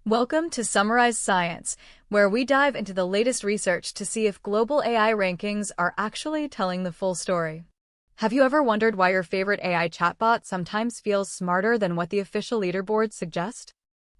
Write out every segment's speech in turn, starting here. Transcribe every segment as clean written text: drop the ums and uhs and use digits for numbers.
Welcome to Summarize Science, where we dive into the latest research to see if global AI rankings are actually telling the full story. Have you ever wondered why your favorite AI chatbot sometimes feels smarter than what the official leaderboards suggest?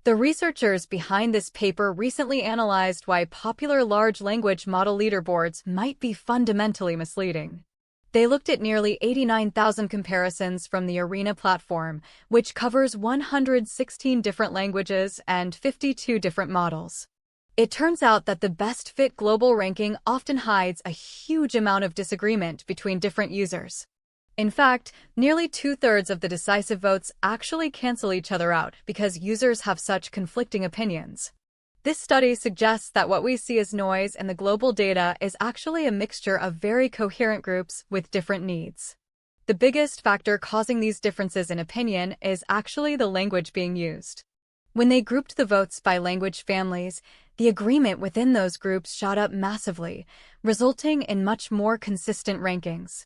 The researchers behind this paper recently analyzed why popular large language model leaderboards might be fundamentally misleading. They looked at nearly 89,000 comparisons from the Arena platform, which covers 116 different languages and 52 different models. It turns out that the best fit global ranking often hides a huge amount of disagreement between different users. In fact, nearly two-thirds of the decisive votes actually cancel each other out because users have such conflicting opinions. This study suggests that what we see as noise in the global data is actually a mixture of very coherent groups with different needs. The biggest factor causing these differences in opinion is actually the language being used. When they grouped the votes by language families, the agreement within those groups shot up massively, resulting in much more consistent rankings.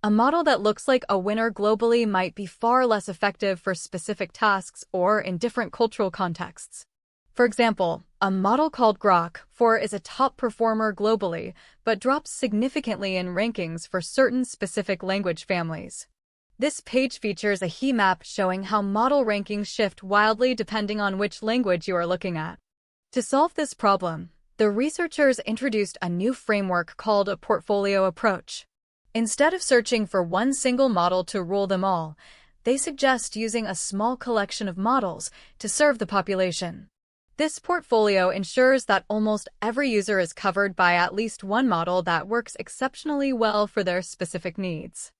A model that looks like a winner globally might be far less effective for specific tasks or in different cultural contexts. For example, a model called Grok 4 is a top performer globally, but drops significantly in rankings for certain specific language families. This page features a heat map showing how model rankings shift wildly depending on which language you are looking at. To solve this problem, the researchers introduced a new framework called a portfolio approach. Instead of searching for one single model to rule them all, they suggest using a small collection of models to serve the population. This portfolio ensures that almost every user is covered by at least one model that works exceptionally well for their specific needs.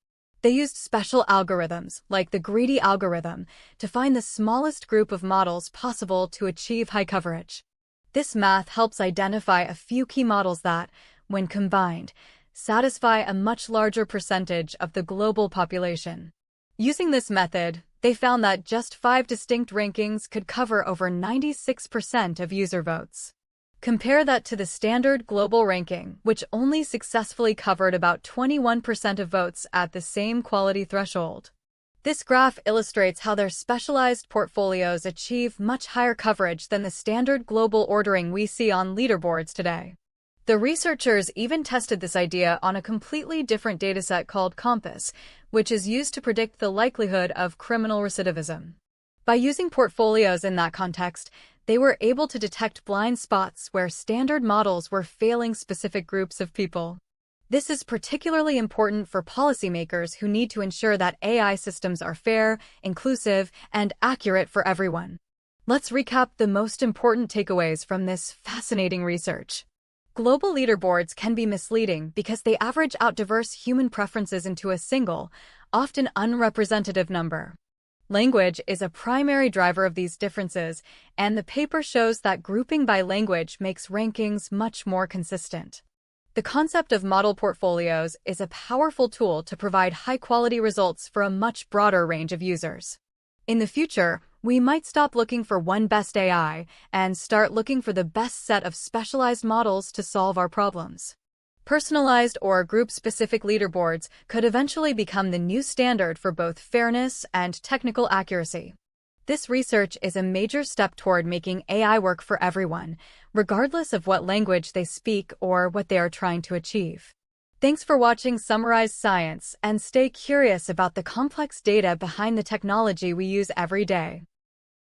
They used special algorithms, like the greedy algorithm, to find the smallest group of models possible to achieve high coverage. This math helps identify a few key models that, when combined, satisfy a much larger percentage of the global population. Using this method, they found that just 5 distinct rankings could cover over 96% of user votes. Compare that to the standard global ranking, which only successfully covered about 21% of votes at the same quality threshold. This graph illustrates how their specialized portfolios achieve much higher coverage than the standard global ordering we see on leaderboards today. The researchers even tested this idea on a completely different dataset called Compass, which is used to predict the likelihood of criminal recidivism. By using portfolios in that context, they were able to detect blind spots where standard models were failing specific groups of people. This is particularly important for policymakers who need to ensure that AI systems are fair, inclusive, and accurate for everyone. Let's recap the most important takeaways from this fascinating research. Global leaderboards can be misleading because they average out diverse human preferences into a single, often unrepresentative number. Language is a primary driver of these differences, and the paper shows that grouping by language makes rankings much more consistent. The concept of model portfolios is a powerful tool to provide high-quality results for a much broader range of users. In the future, we might stop looking for one best AI and start looking for the best set of specialized models to solve our problems. Personalized or group-specific leaderboards could eventually become the new standard for both fairness and technical accuracy. This research is a major step toward making AI work for everyone, regardless of what language they speak or what they are trying to achieve. Thanks for watching Summarize Science, and stay curious about the complex data behind the technology we use every day.